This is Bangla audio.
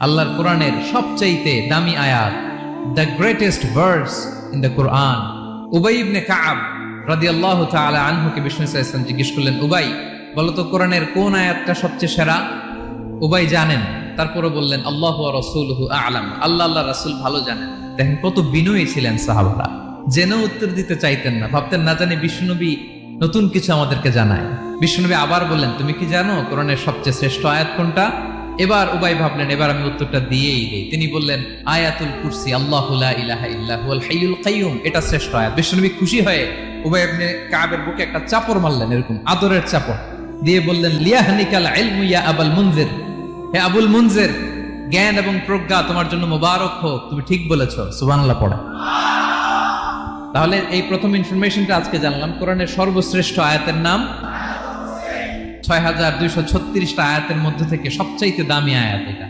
আল্লাহর কোরআনের সবচাইতে দামি আয়াত, the greatest verse in the Quran. উবাই ইবনে কাব রাদিয়াল্লাহু তাআলা আনহুকে বিষ্ণু সাল্লাল্লাহু আলাইহি ওয়াসাল্লাম জিজ্ঞেস করলেন, উবাই বলো তো কোরআনের কোন আয়াতটা সবচেয়ে সেরা? উবাই জানেন, তারপরে বললেন আল্লাহু ওয়া রাসূলুহু আ'লাম, আল্লাহ রাসূল ভালো জানেন। দেখেন কত বিনয়ী ছিলেন সাহাবারা, জেনেও উত্তর দিতে চাইতেন না, ভাবতেন না জানি বিষ্ণুনবী নতুন কিছু আমাদেরকে জানায়। বিষ্ণুনবী আবার বললেন, তুমি কি জানো কোরআনের সবচেয়ে শ্রেষ্ঠ আয়াত কোনটা? এবার উবাই ভাবলেন এবার আমি উত্তরটা দিয়েই দেই। তিনি বললেন আয়াতুল কুরসি, আল্লাহু লা ইলাহা ইল্লা হুয়াল হাইয়ুল কাইয়ুম, এটা শ্রেষ্ঠ আয়াত। বিষ্ণুনবী খুশি হয়ে উবাই ইবনে কাবের বুকে একটা চাপড় মারলেন, এরকম আদরের চাপড় দিয়ে বললেন, লিয়াহনিকাল ইলমু ইয়া আবুল মুনজির, হে আবুল মুনজির, জ্ঞান এবং প্রজ্ঞা তোমার জন্য মোবারক হোক, তুমি ঠিক বলেছো। সুবহানাল্লাহ পড়ে। তাহলে এই প্রথম ইনফরমেশনটা আজকে জানলাম, কোরআনের সর্বশ্রেষ্ঠ আয়াতের নাম ৬,২৩৬টা আয়াতের মধ্যে থেকে সবচাইতে দামি আয়াত এটা।